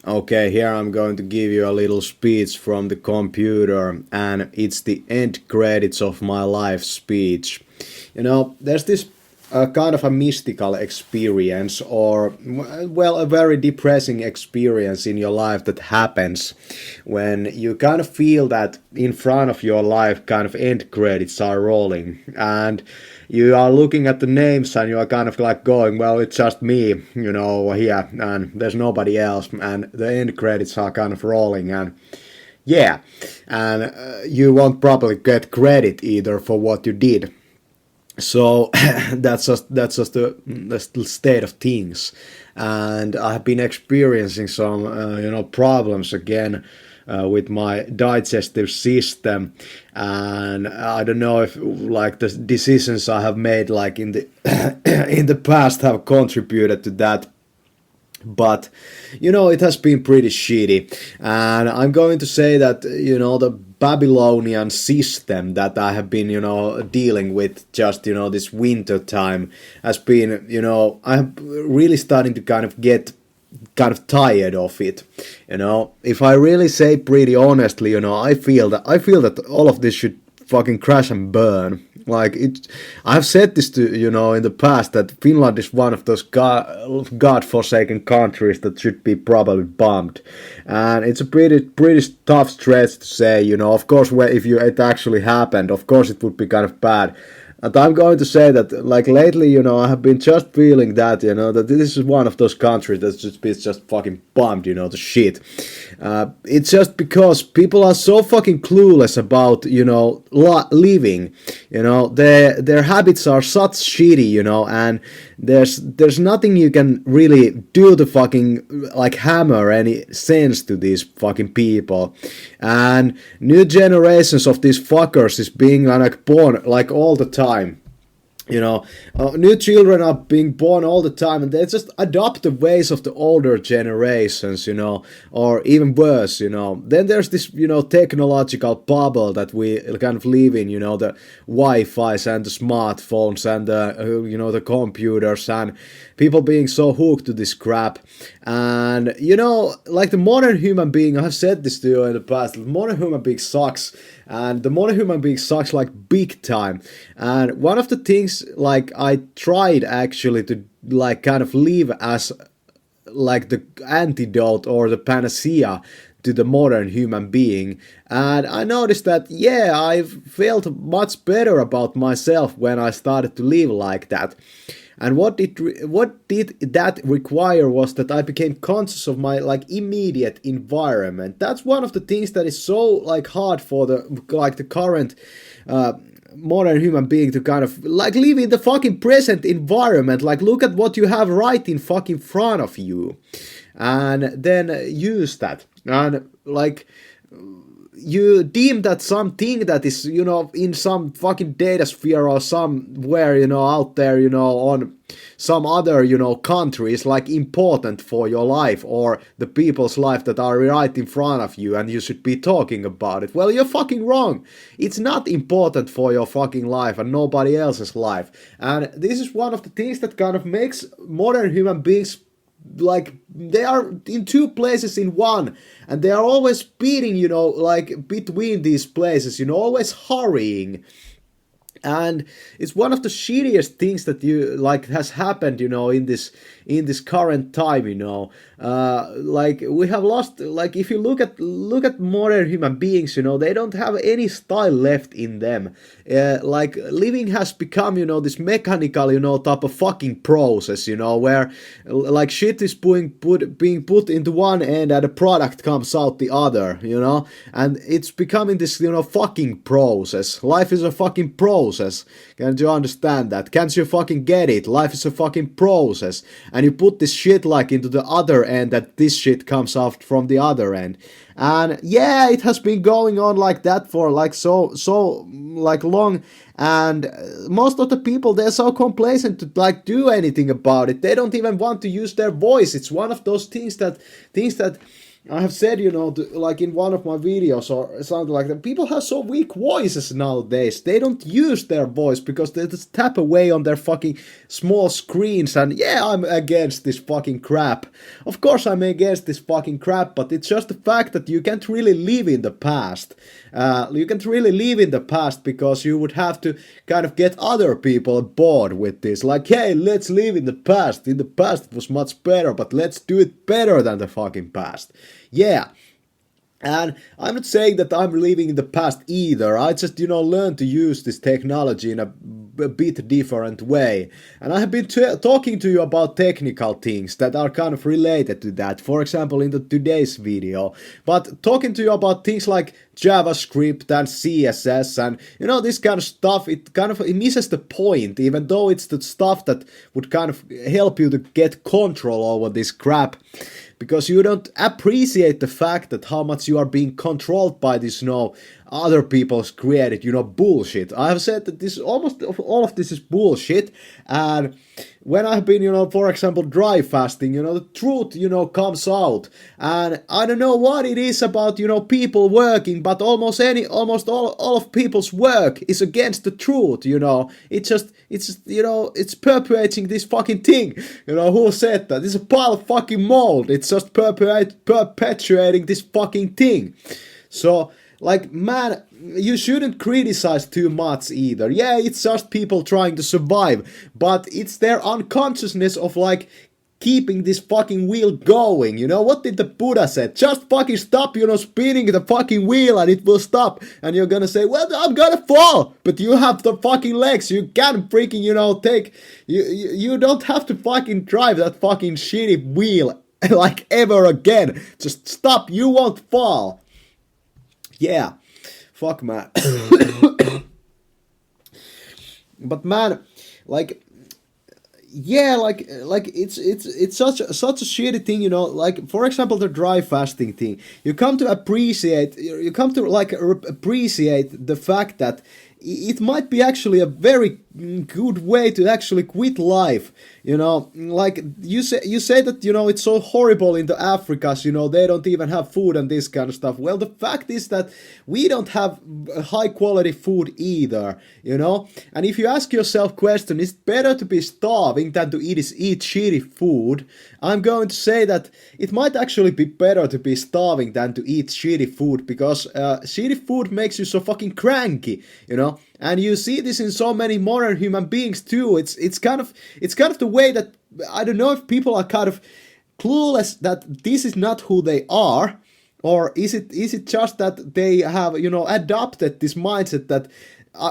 Okay, here I'm going to give you a little speech from the computer, and it's the end credits of my life speech. There's this kind of a mystical experience, or, well, a very depressing experience in your life that happens when you kind of feel that in front of your life, kind of end credits are rolling, and you are looking at the names and you are kind of like going, well, it's just me, here, and there's nobody else, and the end credits are kind of rolling, and yeah, and you won't probably get credit either for what you did. So that's just the state of things, and I have been experiencing some problems again with my digestive system, and I don't know if like the decisions I have made like in the in the past have contributed to that, but it has been pretty shitty, and I'm going to say that the Babylonian system that I have been dealing with just this winter time has been I'm really starting to kind of get kind of tired of it. If I really say pretty honestly, I feel that all of this should fucking crash and burn. Like it, I've said this to in the past that Finland is one of those god-forsaken countries that should be probably bombed, and it's a pretty tough stretch to say. Of course, if it actually happened, of course it would be kind of bad. And I'm going to say that, like lately, I have been just feeling that, that this is one of those countries that's just fucking bombed, to shit. It's just because people are so fucking clueless about, living, their habits are such shitty, and there's nothing you can really do to fucking like hammer any sense to these fucking people, and new generations of these fuckers is being like born like all the time. New children are being born all the time, and they just adopt the ways of the older generations, or even worse, Then there's this, technological bubble that we kind of live in, the Wi-Fi's and the smartphones and the computers, and people being so hooked to this crap. And, like the modern human being, I've said this to you in the past, the modern human being sucks, and the modern human being sucks like big time. And one of the things like I tried actually to like kind of live as like the antidote or the panacea to the modern human being, and I noticed that I've felt much better about myself when I started to live like that. And what did that require was that I became conscious of my like immediate environment. That's one of the things that is so like hard for the current modern human being to kind of like live in the fucking present environment. Like look at what you have right in fucking front of you, and then use that. And like you deem that something that is in some fucking data sphere or somewhere out there on some other country is like important for your life or the people's life that are right in front of you, and you should be talking about it. Well, you're fucking wrong. It's not important for your fucking life and nobody else's life. And this is one of the things that kind of makes modern human beings like they are in two places in one, and they are always speeding like between these places, always hurrying. And it's one of the shittiest things that has happened in this current time. Like we have lost, like if you look at modern human beings, they don't have any style left in them. Like living has become this mechanical type of fucking process, where like shit is being put into one end and a product comes out the other, and it's becoming this fucking process. Life is a fucking process. Can't you understand that? Can't you fucking get it? Life is a fucking process, and you put this shit like into the other end, that this shit comes out from the other end. And it has been going on like that for like so like long, and most of the people, they're so complacent to like do anything about it. They don't even want to use their voice. It's one of those things that I have said, like in one of my videos or something like that, people have so weak voices nowadays. They don't use their voice because they just tap away on their fucking small screens. And yeah, I'm against this fucking crap. Of course, I'm against this fucking crap, but it's just the fact that you can't really live in the past. You can't really live in the past because you would have to kind of get other people bored with this. Like, hey, let's live in the past. In the past, it was much better, but let's do it better than the fucking past. Yeah. And I'm not saying that I'm living in the past either. I just, learn to use this technology in a bit different way. And I have been talking to you about technical things that are kind of related to that. For example, in today's video. But talking to you about things like JavaScript and CSS and, this kind of stuff, it misses the point, even though it's the stuff that would kind of help you to get control over this crap. Because you don't appreciate the fact that how much you are being controlled by this, other people's created, bullshit. I have said that this almost all of this is bullshit. And when I've been, for example, dry fasting, the truth, comes out. And I don't know what it is about, people working, but almost all of people's work is against the truth, It's perpetuating this fucking thing. Who said that? It's a pile of fucking mold. It's just perpetuating this fucking thing. So, like, man, you shouldn't criticize too much either. Yeah, it's just people trying to survive, but it's their unconsciousness of, like, keeping this fucking wheel going. What did the Buddha say? Just fucking stop, spinning the fucking wheel and it will stop. And you're gonna say, well, I'm gonna fall. But you have the fucking legs. You can freaking, take... You don't have to fucking drive that fucking shitty wheel, like, ever again. Just stop. You won't fall. Yeah, fuck, man. But man, like, yeah, like it's such a shitty thing, Like, for example, the dry fasting thing. You come to appreciate the fact that it might be actually a very good way to actually quit life. Like you say that it's so horrible in the Africas. They don't even have food and this kind of stuff. Well, the fact is that we don't have high quality food either. And if you ask yourself question, is it better to be starving than to eat shitty food? I'm going to say that it might actually be better to be starving than to eat shitty food, because shitty food makes you so fucking cranky. And you see this in so many modern human beings too. It's kind of the way that, I don't know if people are kind of clueless that this is not who they are, or is it just that they have adopted this mindset that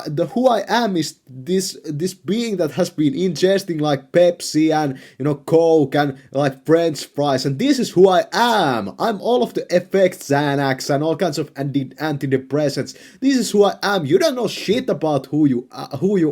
the who I am is this being that has been ingesting like Pepsi and Coke and like French fries, and this is who I am. I'm all of the effects, Xanax and all kinds of antidepressants. This is who I am. You don't know shit about who you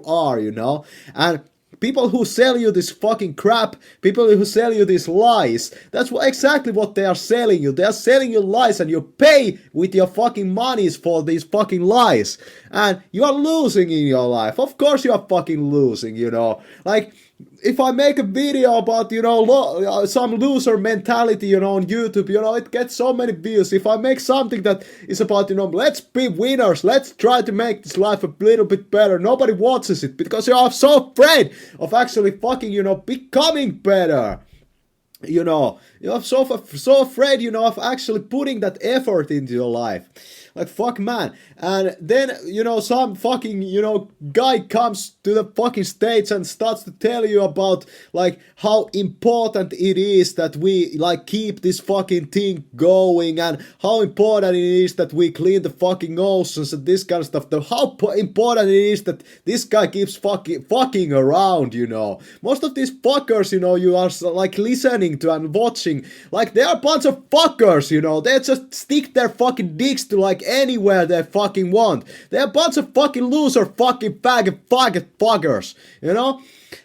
are, and people who sell you this fucking crap, people who sell you these lies, that's exactly what they are selling you. They are selling you lies, and you pay with your fucking monies for these fucking lies. And you are losing in your life. Of course you are fucking losing, Like, if I make a video about, some loser mentality, on YouTube, it gets so many views. If I make something that is about, let's be winners, let's try to make this life a little bit better, nobody watches it because you are so afraid of actually fucking, becoming better. You're so afraid, of actually putting that effort into your life. Like, fuck, man. And then, some fucking, guy comes to the fucking stage and starts to tell you about, like, how important it is that we, like, keep this fucking thing going, and how important it is that we clean the fucking oceans and this kind of stuff. How important it is that this guy keeps fucking around, Most of these fuckers, you are, like, listening to and watching, like, they're a bunch of fuckers, They just stick their fucking dicks to, like, anywhere they fucking want. They're a bunch of fucking loser fucking faggot fuckers,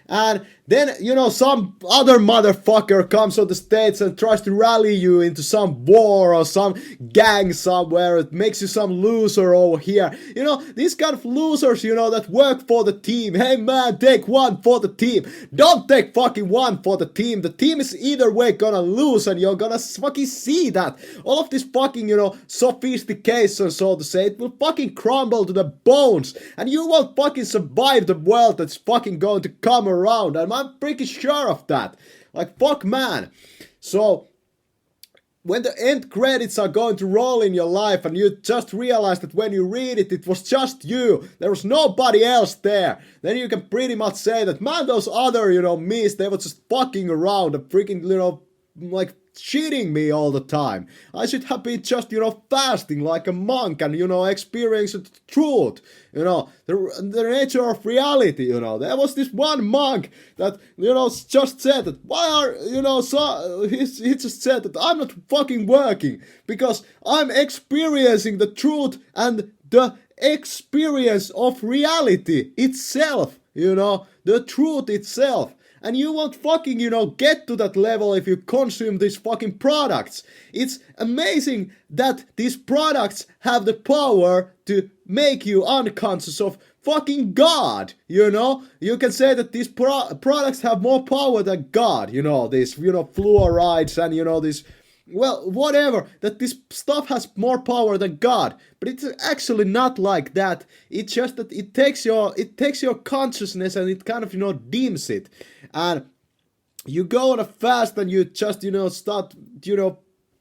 And Then, you know, some other motherfucker comes on the States and tries to rally you into some war or some gang somewhere. It makes you some loser over here. You know, these kind of losers, you know, that work for the team. Hey man, take one for the team. Don't take fucking one for the team. The team is either way gonna lose and you're gonna fucking see that. All of this fucking, you know, sophistication, so to say, it will fucking crumble to the bones. And you won't fucking survive the world that's fucking going to come around. And I'm pretty sure of that. Like, fuck, man. So, when the end credits are going to roll in your life and you just realize that when you read it, it was just you, there was nobody else there, then you can pretty much say that, man, those other, you know, me's, they were just fucking around and freaking, you know, like, cheating me all the time. I should have been just, you know, fasting like a monk and, you know, experiencing the truth, you know, the nature of reality, you know. There was this one monk that, you know, just said that, why are, you know, so, he just said that I'm not fucking working because I'm experiencing the truth and the experience of reality itself, you know, the truth itself. And you won't fucking, you know, get to that level if you consume these fucking products. It's amazing that these products have the power to make you unconscious of fucking God, you know? You can say that these products have more power than God, you know, these, you know, fluorides and, you know, these, well, whatever, that this stuff has more power than God. But it's actually not like that. It's just that it takes your consciousness and it kind of, you know, dims it. And you go on a fast and you just, you know, start, you know,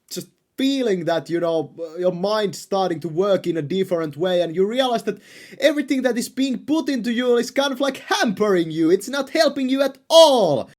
just feeling that, you know, your mind starting to work in a different way, and you realize that everything that is being put into you is kind of like hampering you. It's not helping you at all.